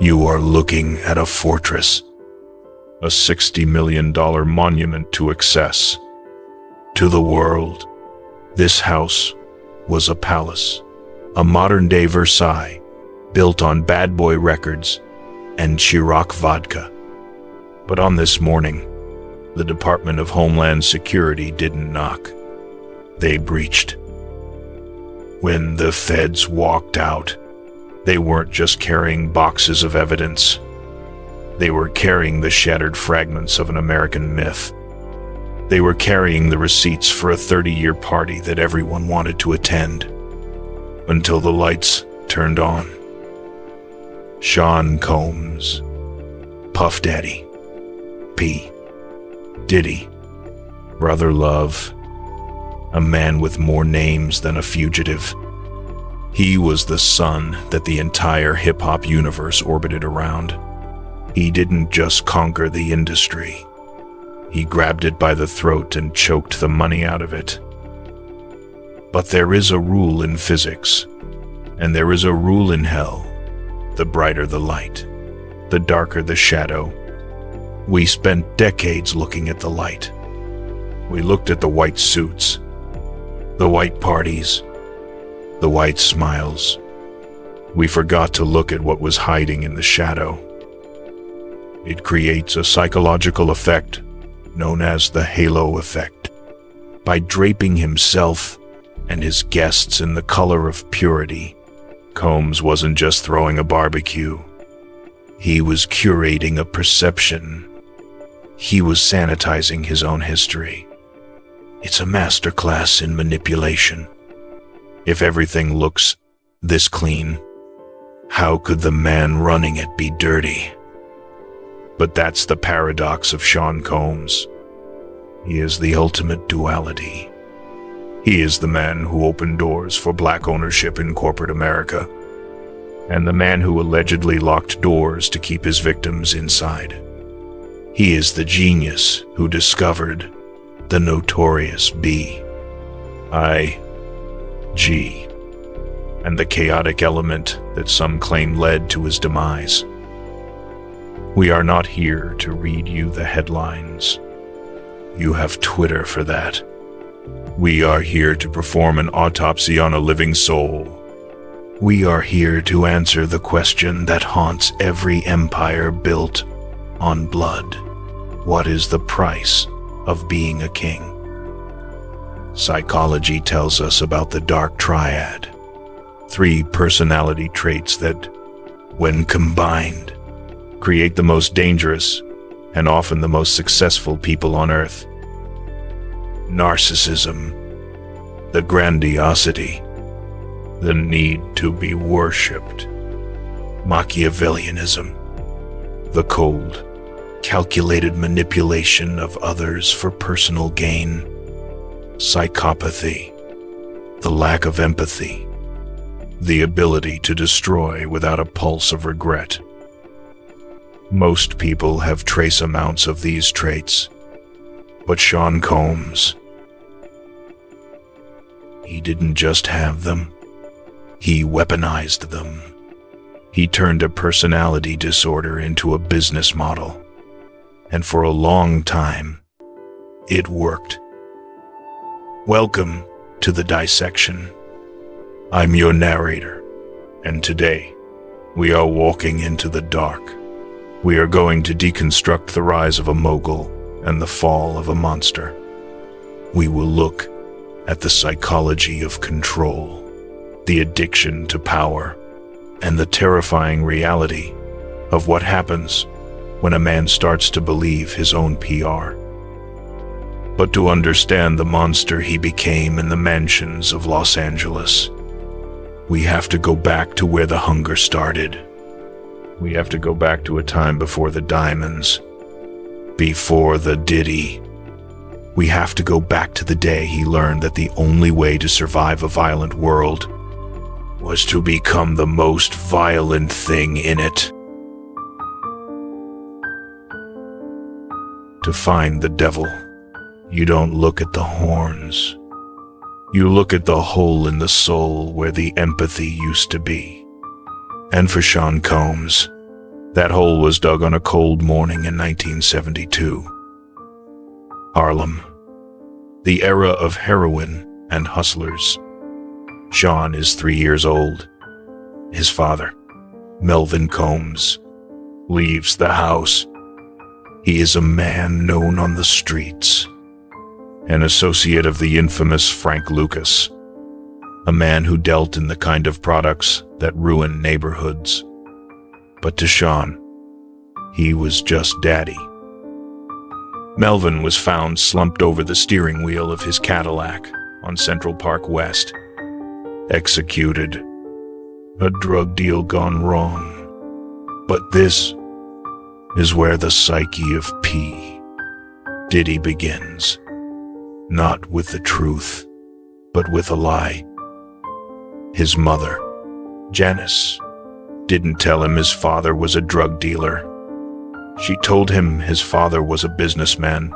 You are looking at a fortress, a $60 million monument to excess. To the world, this house was a palace, a modern-day Versailles, built on Bad Boy Records and Ciroc vodka. But on this morning, the Department of Homeland Security didn't knock. They breached. When the feds walked out, they weren't just carrying boxes of evidence. They were carrying the shattered fragments of an American myth. They were carrying the receipts for a 30-year party that everyone wanted to attend, until the lights turned on. Sean Combs, Puff Daddy, P. Diddy, Brother Love, a man with more names than a fugitive. He was the sun that the entire hip-hop universe orbited around. He didn't just conquer the industry. He grabbed it by the throat and choked the money out of it. But there is a rule in physics, and there is a rule in hell. The brighter the light, the darker the shadow. We spent decades looking at the light. We looked at the white suits, the white parties, the white smiles. We forgot to look at what was hiding in the shadow. It creates a psychological effect known as the halo effect. By draping himself and his guests in the color of purity, Combs wasn't just throwing a barbecue. He was curating a perception. He was sanitizing his own history. It's a masterclass in manipulation. If everything looks this clean, how could the man running it be dirty? But that's the paradox of Sean Combs. He is the ultimate duality. He is the man who opened doors for black ownership in corporate America, and the man who allegedly locked doors to keep his victims inside. He is the genius who discovered the Notorious B.I.G, and the chaotic element that some claim led to his demise. We are not here to read you the headlines. You have Twitter for that. We are here to perform an autopsy on a living soul. We are here to answer the question that haunts every empire built on blood. What is the price of being a king? Psychology tells us about the Dark Triad, 3 personality traits that, when combined, create the most dangerous and often the most successful people on earth. Narcissism, the grandiosity, the need to be worshipped. Machiavellianism, the cold, calculated manipulation of others for personal gain. Psychopathy, the lack of empathy, the ability to destroy without a pulse of regret. Most people have trace amounts of these traits, but Sean Combs, he didn't just have them, he weaponized them. He turned a personality disorder into a business model, and for a long time, it worked. Welcome to the dissection. I'm your narrator, and today, we are walking into the dark. We are going to deconstruct the rise of a mogul and the fall of a monster. We will look at the psychology of control, the addiction to power, and the terrifying reality of what happens when a man starts to believe his own PR. But to understand the monster he became in the mansions of Los Angeles, we have to go back to where the hunger started. We have to go back to a time before the diamonds, before the Diddy. We have to go back to the day he learned that the only way to survive a violent world was to become the most violent thing in it. To find the devil, you don't look at the horns. You look at the hole in the soul where the empathy used to be. And for Sean Combs, That hole was dug on a cold morning in 1972. Harlem, the era of heroin and hustlers. Sean is 3 years old. His father, Melvin Combs, leaves the house. He is a man known on the streets, an associate of the infamous Frank Lucas, a man who dealt in the kind of products that ruin neighborhoods. But to Sean, he was just daddy. Melvin was found slumped over the steering wheel of his Cadillac on Central Park West, executed. A drug deal gone wrong. But this is where the psyche of P. Diddy begins. Not with the truth, but with a lie. His mother, Janice, didn't tell him his father was a drug dealer. She told him his father was a businessman,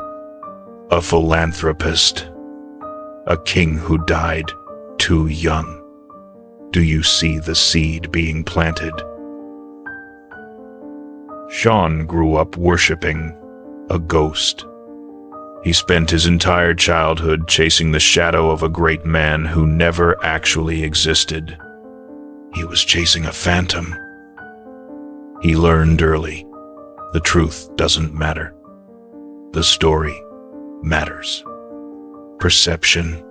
a philanthropist, a king who died too young. Do you see the seed being planted? Sean grew up worshiping a ghost. He spent his entire childhood chasing the shadow of a great man who never actually existed. He was chasing a phantom. He learned early, the truth doesn't matter. The story matters. Perception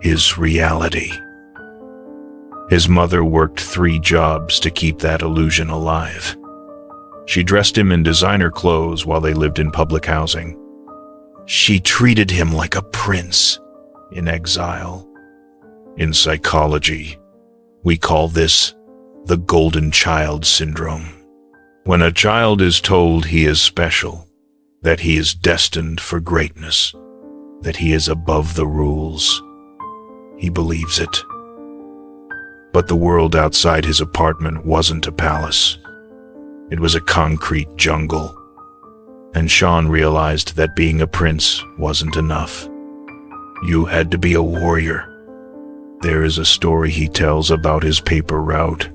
is reality. His mother worked 3 jobs to keep that illusion alive. She dressed him in designer clothes while they lived in public housing. She treated him like a prince in exile. In psychology, we call this the golden child syndrome. When a child is told he is special, that he is destined for greatness, that he is above the rules, he believes it. But the world outside his apartment wasn't a palace. It was a concrete jungle. And Sean realized that being a prince wasn't enough. You had to be a warrior. There is a story he tells about his paper route.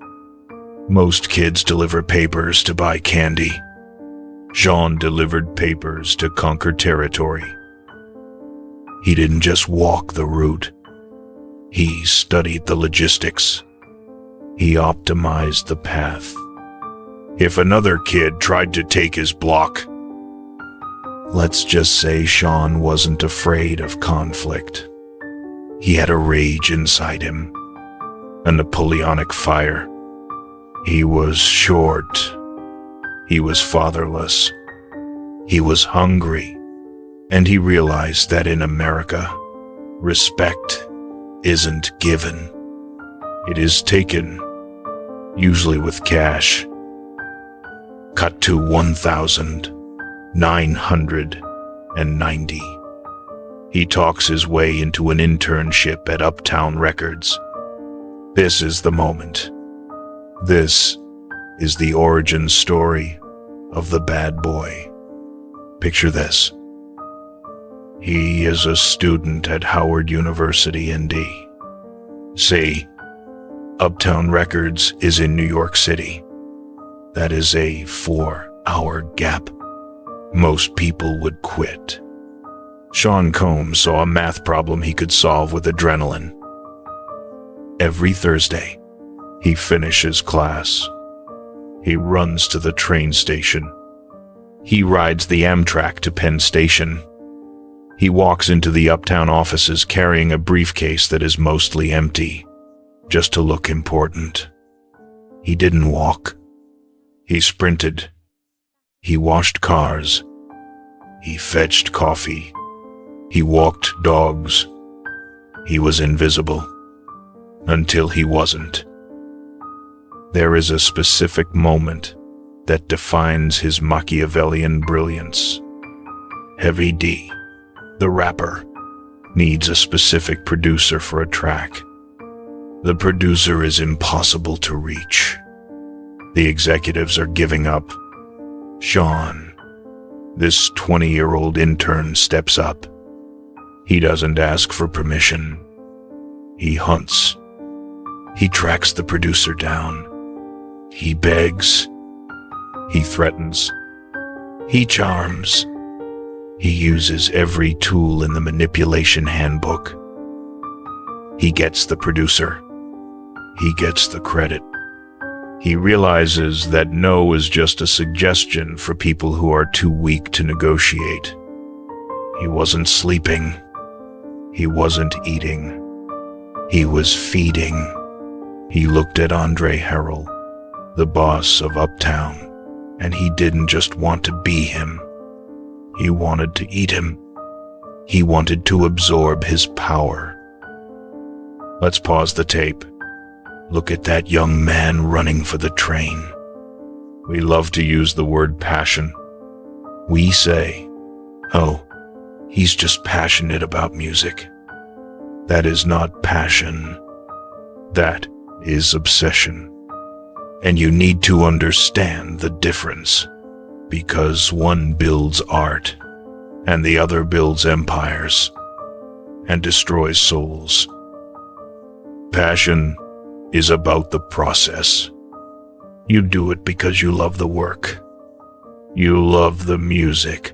Most kids deliver papers to buy candy. Sean delivered papers to conquer territory. He didn't just walk the route. He studied the logistics. He optimized the path. If another kid tried to take his block, let's just say Sean wasn't afraid of conflict. He had a rage inside him, a Napoleonic fire. He was short. He was fatherless. He was hungry. And he realized that in America, respect isn't given. It is taken, usually with cash. Cut to 1,990. He talks his way into an internship at Uptown Records. This is the moment. This is the origin story of the bad boy. Picture this. He is a student at Howard University, ND. See, Uptown Records is in New York City. That is a 4-hour gap. Most people would quit. Sean Combs saw a math problem he could solve with adrenaline. Every Thursday, he finishes class. He runs to the train station. He rides the Amtrak to Penn Station. He walks into the Uptown offices carrying a briefcase that is mostly empty, just to look important. He didn't walk. He sprinted. He washed cars. He fetched coffee. He walked dogs. He was invisible. Until he wasn't. There is a specific moment that defines his Machiavellian brilliance. Heavy D, the rapper, needs a specific producer for a track. The producer is impossible to reach. The executives are giving up. Sean, this 20-year-old intern, steps up. He doesn't ask for permission. He hunts. He tracks the producer down. He begs. He threatens. He charms. He uses every tool in the manipulation handbook. He gets the producer. He gets the credit. He realizes that no is just a suggestion for people who are too weak to negotiate. He wasn't sleeping. He wasn't eating. He was feeding. He looked at Andre Harrell, the boss of Uptown, and he didn't just want to be him. He wanted to eat him. He wanted to absorb his power. Let's pause the tape. Look at that young man running for the train. We love to use the word passion. We say, oh, he's just passionate about music. That is not passion. That is obsession. And you need to understand the difference, because one builds art and the other builds empires and destroys souls. Passion is about the process. You do it because you love the work. You love the music.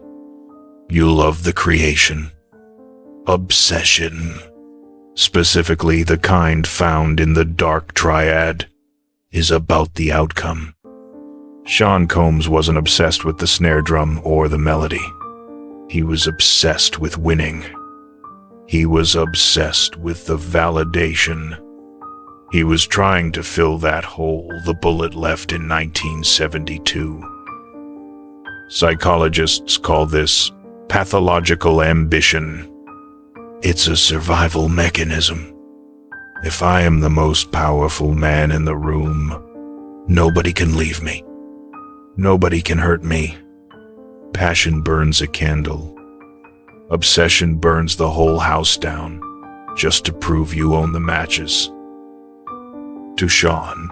You love the creation. Obsession, specifically the kind found in the Dark Triad, is about the outcome. Sean Combs wasn't obsessed with the snare drum or the melody. He was obsessed with winning. He was obsessed with the validation. He was trying to fill that hole the bullet left in 1972. Psychologists call this pathological ambition. It's a survival mechanism. If I am the most powerful man in the room, nobody can leave me. Nobody can hurt me. Passion burns a candle. Obsession burns the whole house down, just to prove you own the matches. To Sean,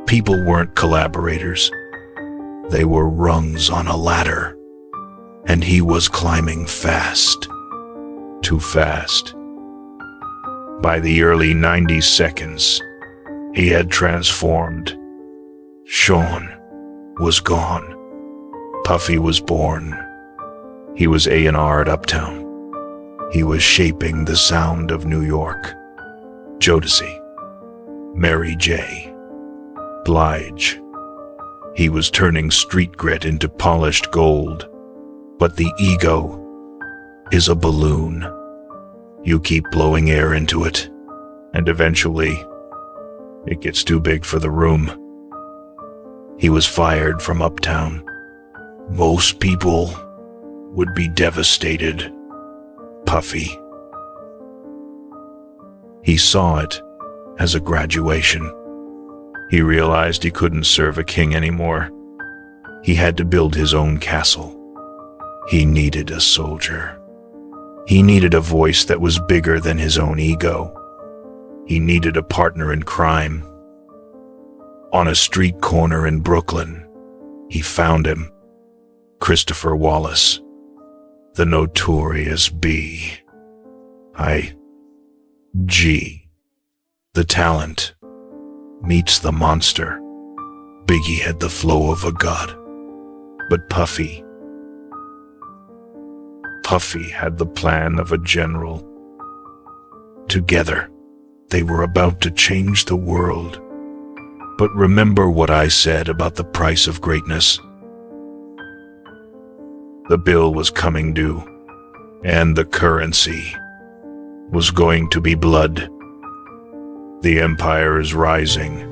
people weren't collaborators. They were rungs on a ladder, and he was climbing fast. Too fast. By the early 90 seconds, he had transformed. Sean was gone. Puffy was born. He was A&R at Uptown. He was shaping the sound of New York. Jodeci, Mary J, Blige. He was turning street grit into polished gold. But the ego is a balloon. You keep blowing air into it, and eventually, it gets too big for the room. He was fired from Uptown. Most people would be devastated. Puffy. He saw it as a graduation. He realized he couldn't serve a king anymore. He had to build his own castle. He needed a soldier. He needed a voice that was bigger than his own ego. He needed a partner in crime. On a street corner in Brooklyn, he found him. Christopher Wallace, the Notorious B.I.G. The talent meets the monster. Biggie had the flow of a god, but Puffy had the plan of a general. Together, they were about to change the world. But remember what I said about the price of greatness. The bill was coming due, and the currency was going to be blood. The empire is rising,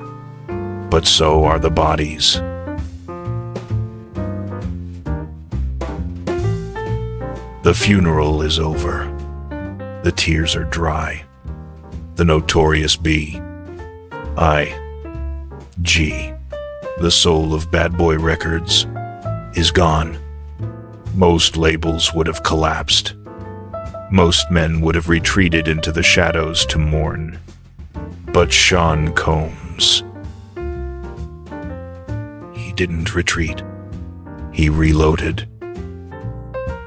but so are the bodies. The funeral is over. The tears are dry. The Notorious B.I.G, the soul of Bad Boy Records, is gone. Most labels would have collapsed. Most men would have retreated into the shadows to mourn. But Sean Combs, he didn't retreat. He reloaded.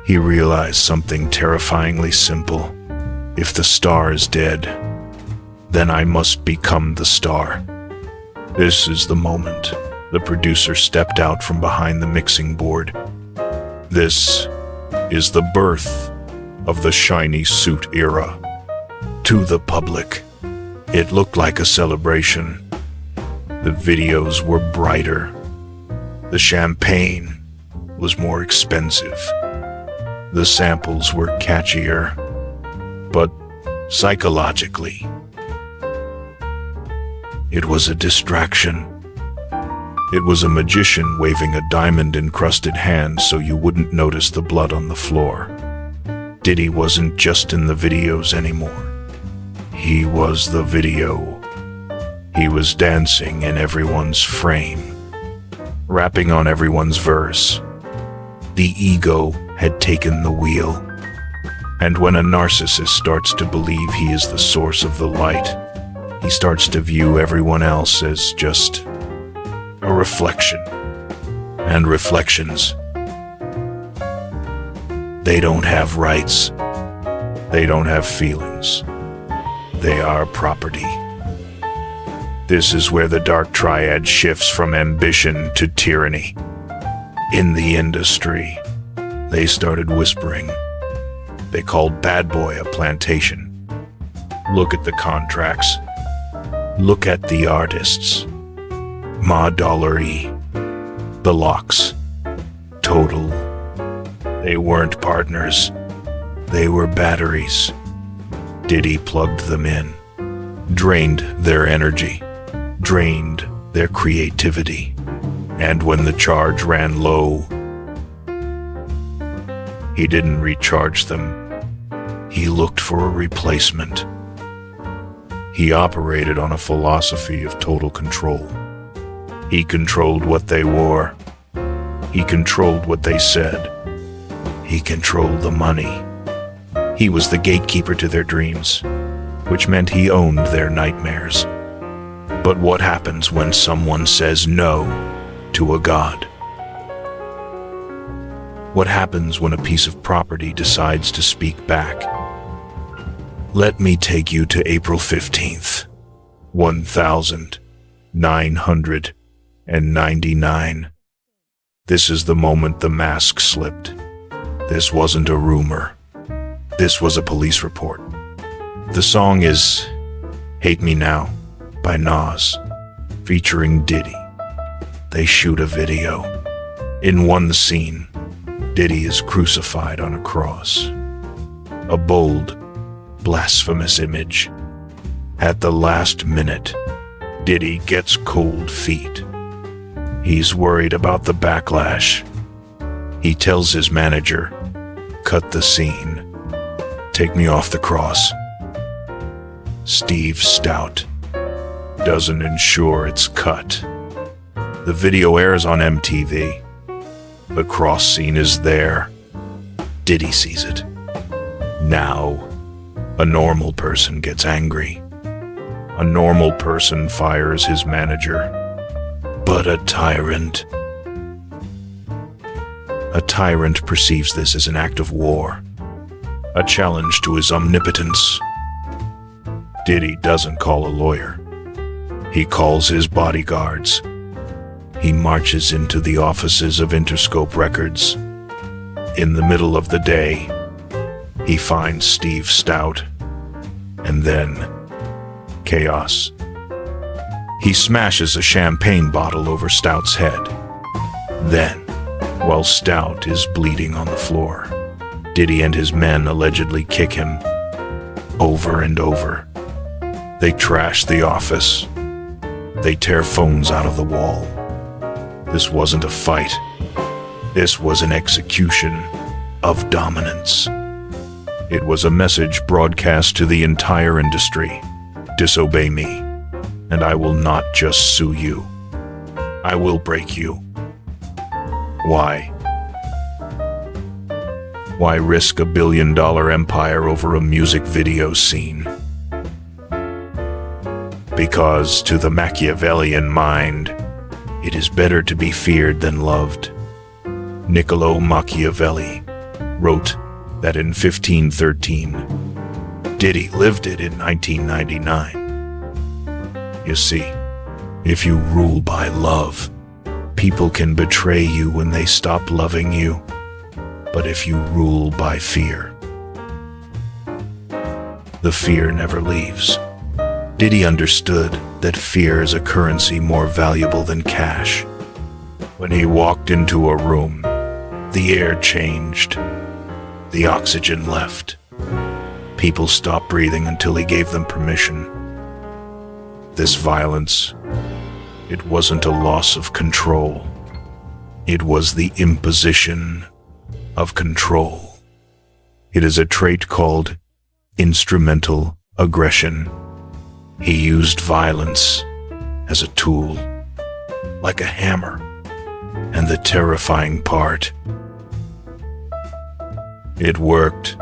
He realized something terrifyingly simple. If the star is dead, then I must become the star. This is the moment. The producer stepped out from behind the mixing board. This is the birth of the shiny suit era. To the public, it looked like a celebration. The videos were brighter. The champagne was more expensive. The samples were catchier. But psychologically, it was a distraction. It was a magician waving a diamond-encrusted hand so you wouldn't notice the blood on the floor. Diddy wasn't just in the videos anymore. He was the video. He was dancing in everyone's frame, rapping on everyone's verse. The ego had taken the wheel. And when a narcissist starts to believe he is the source of the light, he starts to view everyone else as just a reflection. And reflections, they don't have rights. They don't have feelings. They are property. This is where the Dark Triad shifts from ambition to tyranny. In the industry, they started whispering. They called Bad Boy a plantation. Look at the contracts. Look at the artists. Ma Dollary, the Locks, Total. They weren't partners. They were batteries. Diddy plugged them in, drained their energy, drained their creativity. And when the charge ran low, he didn't recharge them. He looked for a replacement. He operated on a philosophy of total control. He controlled what they wore. He controlled what they said. He controlled the money. He was the gatekeeper to their dreams, which meant he owned their nightmares. But what happens when someone says no to a god? What happens when a piece of property decides to speak back? Let me take you to April 15th, 1999. This is the moment the mask slipped. This wasn't a rumor. This was a police report. The song is Hate Me Now by Nas, featuring Diddy. They shoot a video. In one scene, Diddy is crucified on a cross. A bold, blasphemous image. At the last minute, Diddy gets cold feet. He's worried about the backlash. He tells his manager, "Cut the scene. Take me off the cross." Steve Stout doesn't ensure it's cut. The video airs on MTV. The cross scene is there. Diddy sees it. Now, a normal person gets angry. A normal person fires his manager. But a tyrant perceives this as an act of war, a challenge to his omnipotence. Diddy doesn't call a lawyer. He calls his bodyguards. He marches into the offices of Interscope Records. In the middle of the day, he finds Steve Stout. And then, chaos. He smashes a champagne bottle over Stout's head. Then, while Stout is bleeding on the floor, Diddy and his men allegedly kick him over and over. They trash the office. They tear phones out of the wall. This wasn't a fight. This was an execution of dominance. It was a message broadcast to the entire industry. Disobey me, and I will not just sue you. I will break you. Why? Why risk $1 billion empire over a music video scene? Because to the Machiavellian mind, it is better to be feared than loved. Niccolo Machiavelli wrote that in 1513. Diddy lived it in 1999. You see, if you rule by love, People can betray you when they stop loving you, but if you rule by fear, the fear never leaves. Diddy understood that fear is a currency more valuable than cash. When he walked into a room, the air changed. The oxygen left. People stopped breathing until he gave them permission. This violence, it wasn't a loss of control. It was the imposition of control. It is a trait called instrumental aggression. He used violence as a tool, like a hammer. And the terrifying part, it worked.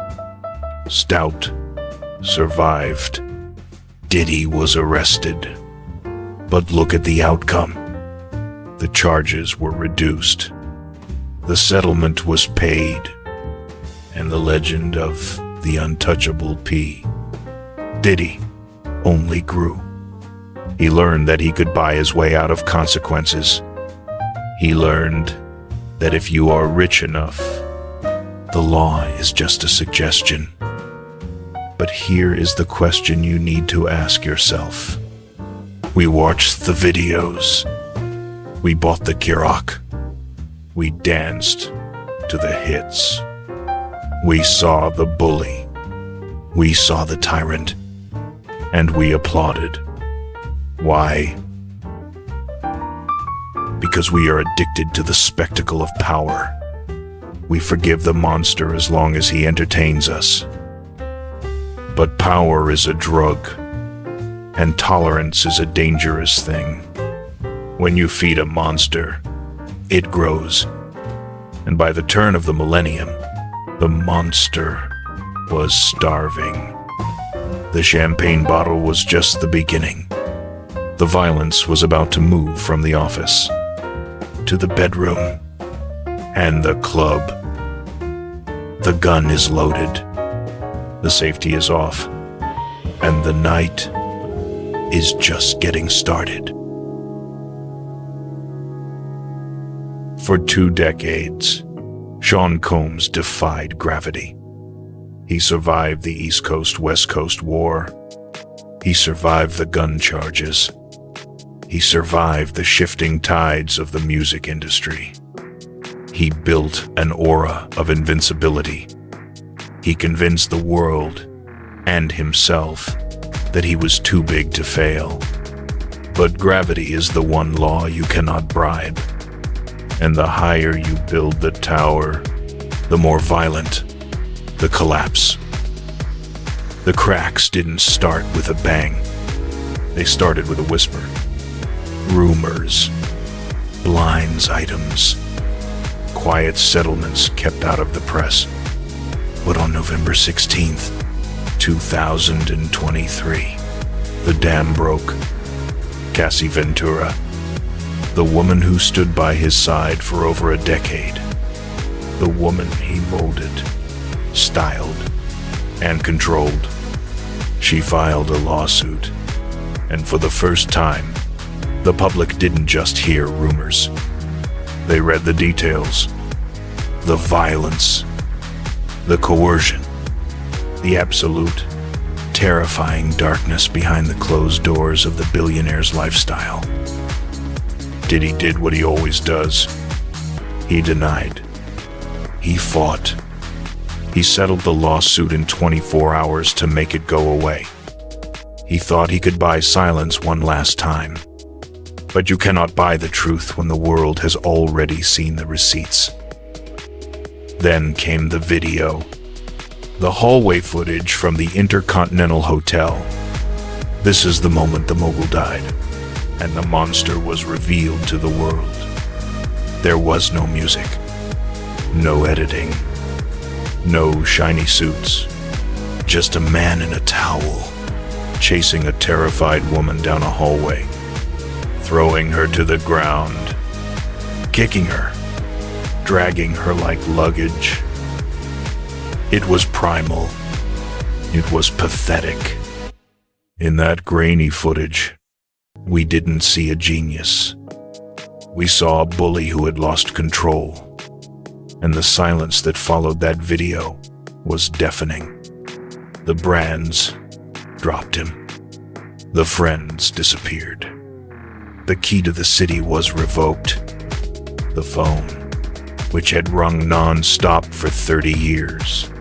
Stout survived. Diddy was arrested. But look at the outcome. The charges were reduced. The settlement was paid. And the legend of the untouchable P. Diddy only grew. He learned that he could buy his way out of consequences. He learned that if you are rich enough, the law is just a suggestion. But here is the question you need to ask yourself. We watched the videos. We bought the Kirok. We danced to the hits. We saw the bully. We saw the tyrant. And we applauded. Why? Because we are addicted to the spectacle of power. We forgive the monster as long as he entertains us. But power is a drug, and tolerance is a dangerous thing. When you feed a monster, it grows. And by the turn of the millennium, the monster was starving. The champagne bottle was just the beginning. The violence was about to move from the office to the bedroom and the club. The gun is loaded. The safety is off. And the night is just getting started. For 2 decades, Sean Combs defied gravity. He survived the East Coast-West Coast War. He survived the gun charges. He survived the shifting tides of the music industry. He built an aura of invincibility. He convinced the world and himself that he was too big to fail. But gravity is the one law you cannot bribe. And the higher you build the tower, the more violent the collapse. The cracks didn't start with a bang. They started with a whisper. Rumors, blinds items, quiet settlements kept out of the press. But on November 16th, 2023, the dam broke. Cassie Ventura, the woman who stood by his side for over a decade, the woman he molded, styled, and controlled. She filed a lawsuit, and for the first time, the public didn't just hear rumors. They read the details, the violence, the coercion, the absolute, terrifying darkness behind the closed doors of the billionaire's lifestyle. Diddy did what he always does. He denied. He fought. He settled the lawsuit in 24 hours to make it go away. He thought he could buy silence one last time. But you cannot buy the truth when the world has already seen the receipts. Then came the video. The hallway footage from the Intercontinental Hotel. This is the moment the mogul died, and the monster was revealed to the world. There was no music, no editing, no shiny suits, just a man in a towel, chasing a terrified woman down a hallway, throwing her to the ground, kicking her, dragging her like luggage. It was primal. It was pathetic. In that grainy footage, we didn't see a genius. We saw a bully who had lost control, and the silence that followed that video was deafening. The brands dropped him. The friends disappeared. The key to the city was revoked. The phone, which had rung non-stop for 30 years,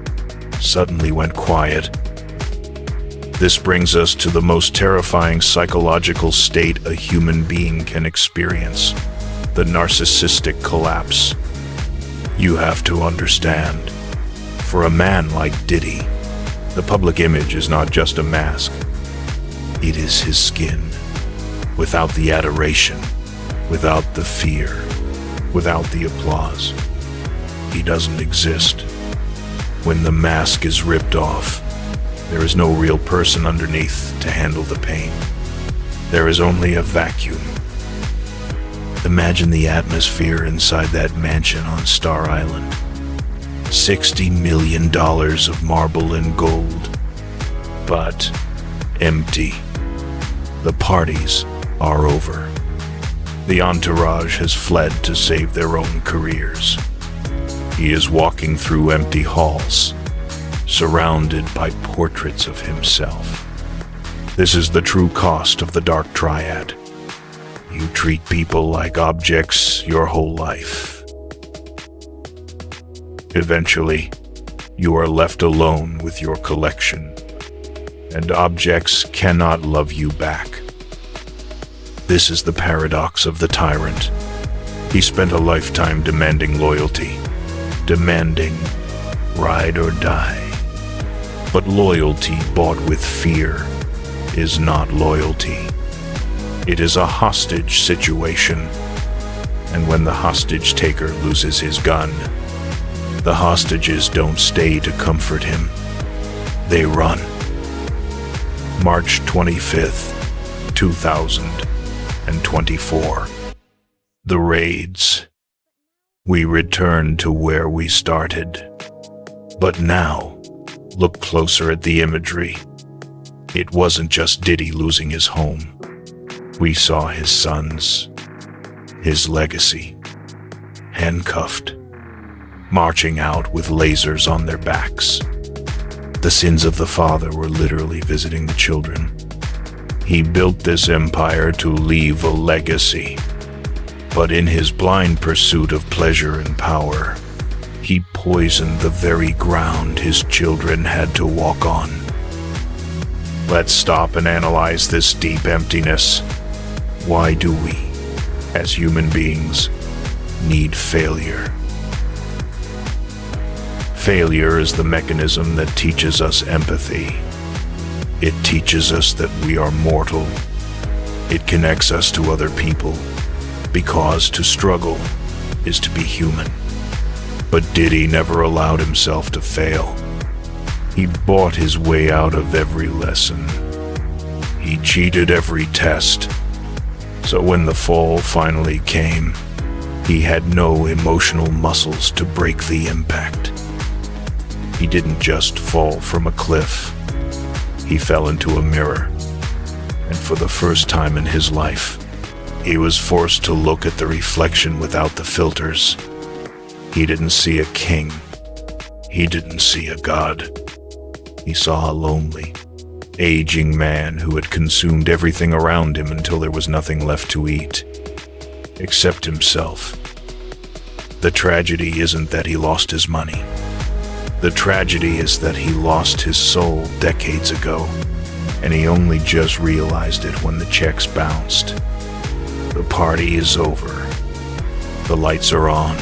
suddenly went quiet. This brings us to the most terrifying psychological state a human being can experience, the narcissistic collapse. You have to understand, for a man like Diddy, the public image is not just a mask. It is his skin, without the adoration, without the fear, without the applause. He doesn't exist. When the mask is ripped off, there is no real person underneath to handle the pain. There is only a vacuum. Imagine the atmosphere inside that mansion on Star Island. $60 million of marble and gold, but empty. The parties are over. The entourage has fled to save their own careers. He is walking through empty halls, surrounded by portraits of himself. This is the true cost of the Dark Triad. You treat people like objects your whole life. Eventually, you are left alone with your collection, and objects cannot love you back. This is the paradox of the tyrant. He spent a lifetime demanding loyalty, demanding ride or die. But loyalty bought with fear is not loyalty. It is a hostage situation. And when the hostage taker loses his gun, the hostages don't stay to comfort him. They run. March 25th, 2024. The raids. We return to where we started. But now, look closer at the imagery. It wasn't just Diddy losing his home. We saw his sons, his legacy, handcuffed, marching out with lasers on their backs. The sins of the father were literally visiting the children. He built this empire to leave a legacy. But in his blind pursuit of pleasure and power, he poisoned the very ground his children had to walk on. Let's stop and analyze this deep emptiness. Why do we, as human beings, need failure? Failure is the mechanism that teaches us empathy. It teaches us that we are mortal. It connects us to other people, because to struggle is to be human. But Diddy never allowed himself to fail. He bought his way out of every lesson. He cheated every test. So when the fall finally came, he had no emotional muscles to break the impact. He didn't just fall from a cliff. He fell into a mirror. And for the first time in his life, he was forced to look at the reflection without the filters. He didn't see a king. He didn't see a god. He saw a lonely, aging man who had consumed everything around him until there was nothing left to eat, except himself. The tragedy isn't that he lost his money. The tragedy is that he lost his soul decades ago, and he only just realized it when the checks bounced. The party is over. The lights are on,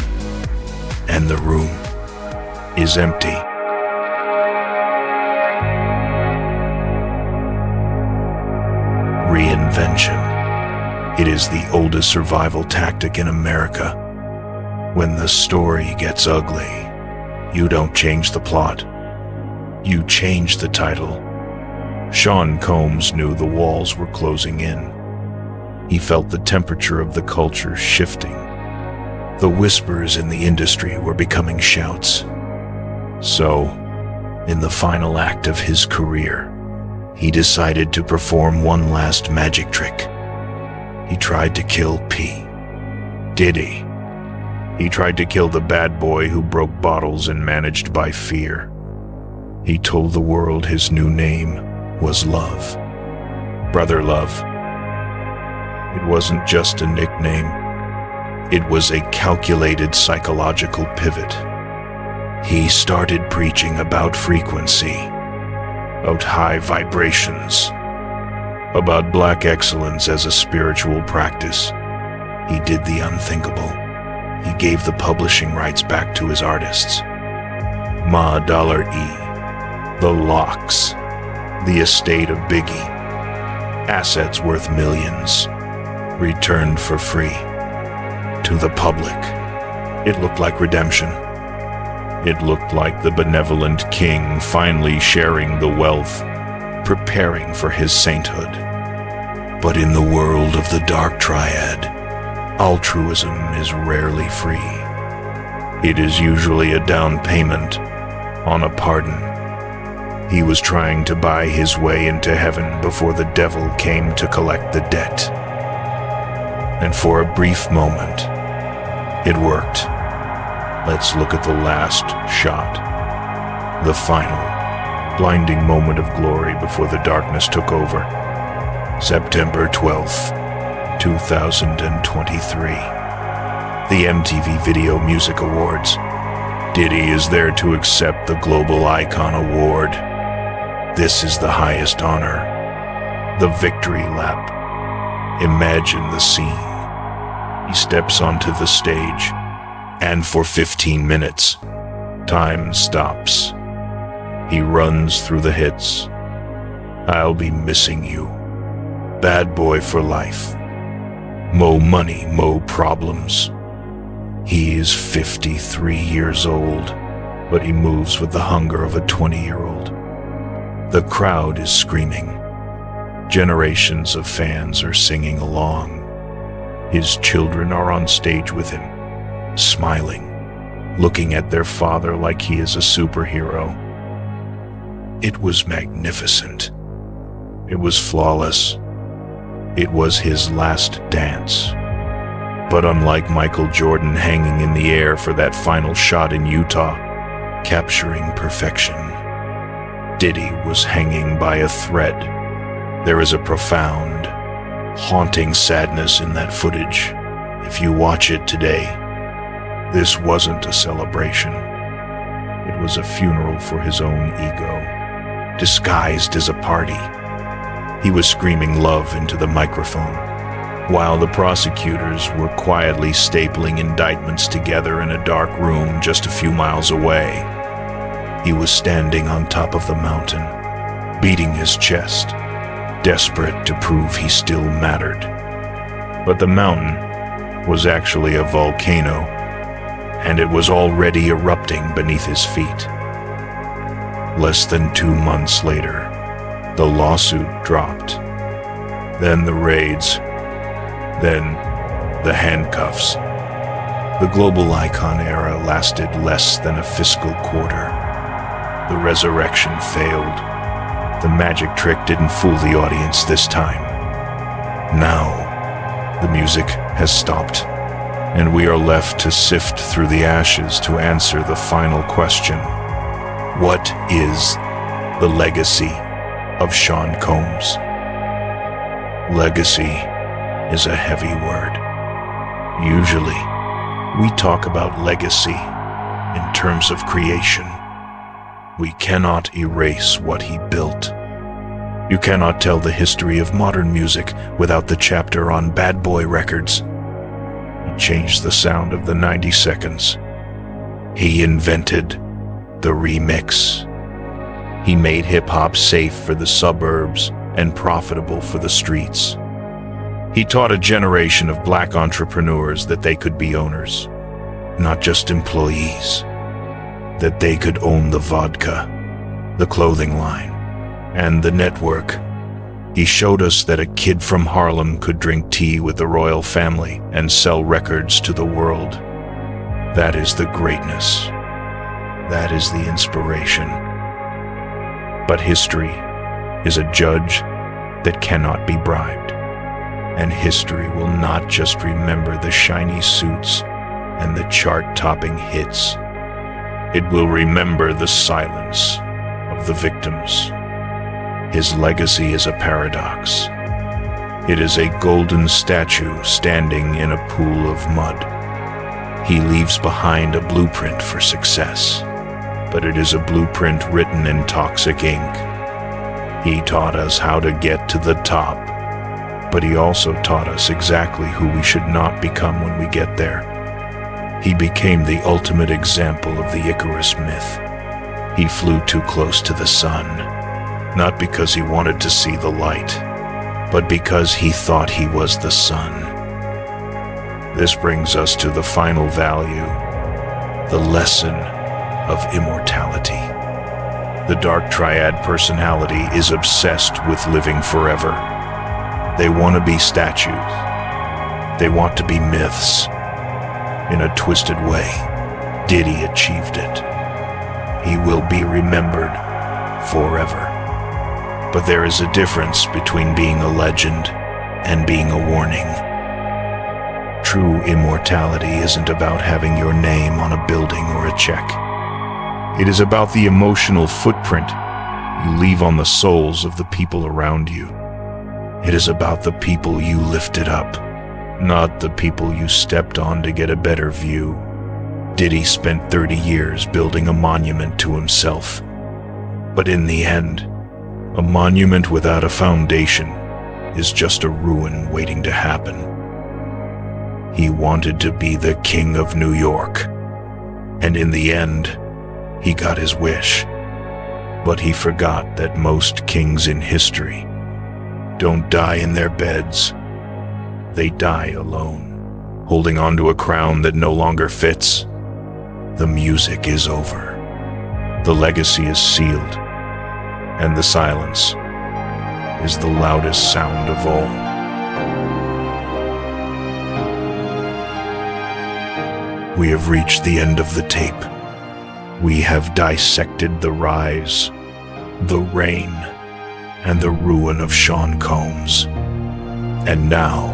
and the room is empty. Reinvention. It is the oldest survival tactic in America. When the story gets ugly, you don't change the plot. You change the title. Sean Combs knew the walls were closing in. He felt the temperature of the culture shifting. The whispers in the industry were becoming shouts. So, in the final act of his career, he decided to perform one last magic trick. He tried to kill P. Diddy. He tried to kill the bad boy who broke bottles and managed by fear. He told the world his new name was Love. Brother Love. It wasn't just a nickname. It was a calculated psychological pivot. He started preaching about frequency, about high vibrations, about black excellence as a spiritual practice. He did the unthinkable. He gave the publishing rights back to his artists. $E, the Locks, the estate of Biggie, assets worth millions, returned for free to the public. It looked like redemption. It looked like the benevolent king finally sharing the wealth, preparing for his sainthood. But in the world of the Dark Triad, altruism is rarely free. It is usually a down payment on a pardon. He was trying to buy his way into heaven before the devil came to collect the debt. And for a brief moment, it worked. Let's look at the last shot. The final, blinding moment of glory before the darkness took over. September 12th, 2023. The MTV Video Music Awards. Diddy is there to accept the Global Icon Award. This is the highest honor. The victory lap. Imagine the scene. He steps onto the stage, and for 15 minutes, time stops. He runs through the hits. I'll be missing you. Bad boy for life. Mo money, mo problems. He is 53 years old, but he moves with the hunger of a 20-year-old. The crowd is screaming. Generations of fans are singing along. His children are on stage with him, smiling, looking at their father like he is a superhero. It was magnificent. It was flawless. It was his last dance. But unlike Michael Jordan hanging in the air for that final shot in Utah, capturing perfection, Diddy was hanging by a thread. There is a profound, haunting sadness in that footage. If you watch it today, this wasn't a celebration. It was a funeral for his own ego, disguised as a party. He was screaming love into the microphone, while the prosecutors were quietly stapling indictments together in a dark room just a few miles away. He was standing on top of the mountain, beating his chest, desperate to prove he still mattered. But the mountain was actually a volcano, and it was already erupting beneath his feet. Less than 2 months later, the lawsuit dropped. Then the raids. Then the handcuffs. The global icon era lasted less than a fiscal quarter. The resurrection failed. The magic trick didn't fool the audience this time. Now, the music has stopped, and we are left to sift through the ashes to answer the final question. What is the legacy of Sean Combs? Legacy is a heavy word. Usually, we talk about legacy in terms of creation. We cannot erase what he built. You cannot tell the history of modern music without the chapter on Bad Boy Records. He changed the sound of the 90 seconds. He invented the remix. He made hip-hop safe for the suburbs and profitable for the streets. He taught a generation of black entrepreneurs that they could be owners, not just employees, that they could own the vodka, the clothing line, and the network. He showed us that a kid from Harlem could drink tea with the royal family and sell records to the world. That is the greatness. That is the inspiration. But history is a judge that cannot be bribed. And history will not just remember the shiny suits and the chart-topping hits. It will remember the silence of the victims. His legacy is a paradox. It is a golden statue standing in a pool of mud. He leaves behind a blueprint for success, but it is a blueprint written in toxic ink. He taught us how to get to the top, but he also taught us exactly who we should not become when we get there. He became the ultimate example of the Icarus myth. He flew too close to the sun, not because he wanted to see the light, but because he thought he was the sun. This brings us to the final value, the lesson of immortality. The Dark Triad personality is obsessed with living forever. They want to be statues. They want to be myths. In a twisted way, Diddy achieved it. He will be remembered forever. But there is a difference between being a legend and being a warning. True immortality isn't about having your name on a building or a check. It is about the emotional footprint you leave on the souls of the people around you. It is about the people you lifted up, not the people you stepped on to get a better view. Diddy spent 30 years building a monument to himself. But in the end, a monument without a foundation is just a ruin waiting to happen. He wanted to be the king of New York, and in the end, he got his wish. But he forgot that most kings in history don't die in their beds. They die alone, holding on to a crown that no longer fits. The music is over. The legacy is sealed, and the silence is the loudest sound of all. We have reached the end of the tape. We have dissected the rise, the reign, and the ruin of Sean Combs. And now,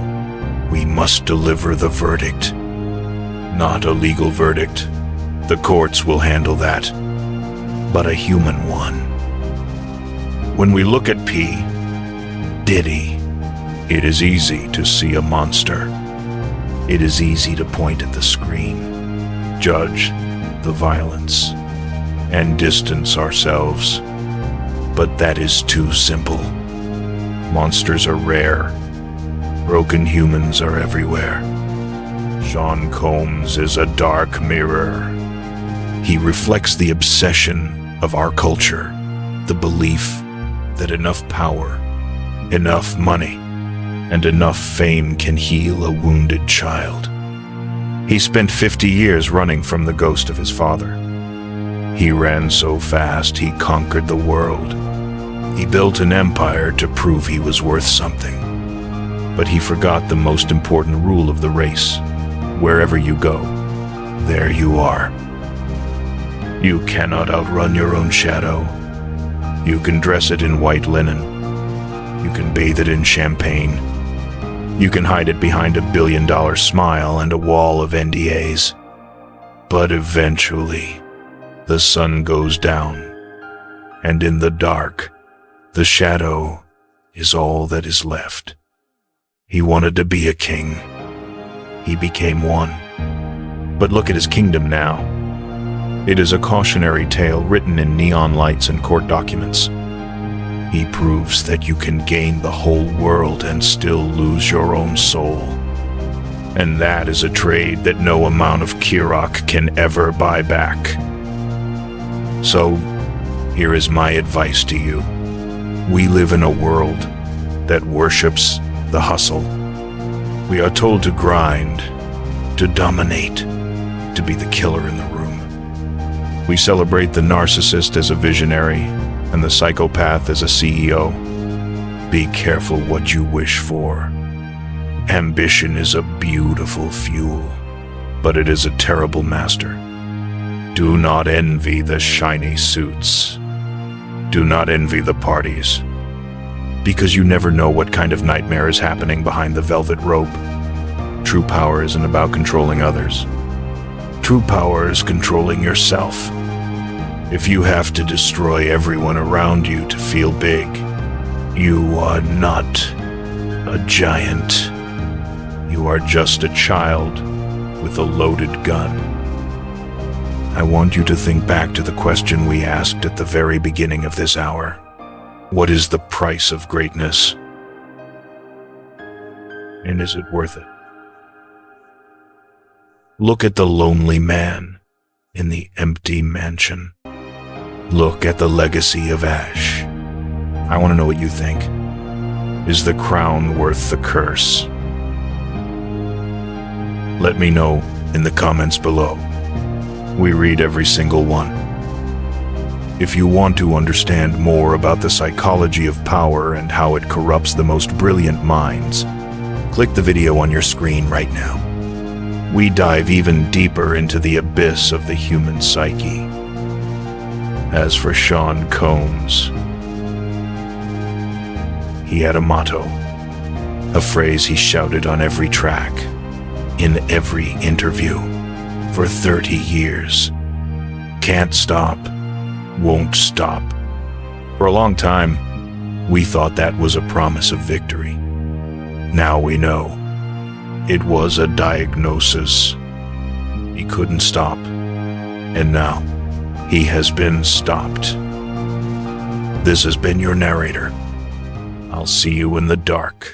we must deliver the verdict. Not a legal verdict. The courts will handle that. But a human one. When we look at P. Diddy, it is easy to see a monster. It is easy to point at the screen, judge the violence, and distance ourselves. But that is too simple. Monsters are rare. Broken humans are everywhere. Sean Combs is a dark mirror. He reflects the obsession of our culture, the belief that enough power, enough money, and enough fame can heal a wounded child. He spent 50 years running from the ghost of his father. He ran so fast he conquered the world. He built an empire to prove he was worth something. But he forgot the most important rule of the race. Wherever you go, there you are. You cannot outrun your own shadow. You can dress it in white linen. You can bathe it in champagne. You can hide it behind a billion-dollar smile and a wall of NDAs. But eventually, the sun goes down, and in the dark, the shadow is all that is left. He wanted to be a king. He became one. But look at his kingdom now. It is a cautionary tale written in neon lights and court documents. He proves that you can gain the whole world and still lose your own soul. And that is a trade that no amount of Kirok can ever buy back. So, here is my advice to you. We live in a world that worships the hustle. We are told to grind, to dominate, to be the killer in the room. We celebrate the narcissist as a visionary and the psychopath as a CEO. Be careful what you wish for. Ambition is a beautiful fuel, but it is a terrible master. Do not envy the shiny suits. Do not envy the parties. Because you never know what kind of nightmare is happening behind the velvet rope. True power isn't about controlling others. True power is controlling yourself. If you have to destroy everyone around you to feel big, you are not a giant. You are just a child with a loaded gun. I want you to think back to the question we asked at the very beginning of this hour. What is the price of greatness? And is it worth it? Look at the lonely man in the empty mansion. Look at the legacy of ash. I want to know what you think. Is the crown worth the curse? Let me know in the comments below. We read every single one. If you want to understand more about the psychology of power and how it corrupts the most brilliant minds, click the video on your screen right now. We dive even deeper into the abyss of the human psyche. As for Sean Combs, he had a motto, a phrase he shouted on every track, in every interview, for 30 years. Can't stop, won't stop. For a long time, we thought that was a promise of victory. Now we know it was a diagnosis. He couldn't stop, and now he has been stopped. This has been your narrator. I'll see you in the dark.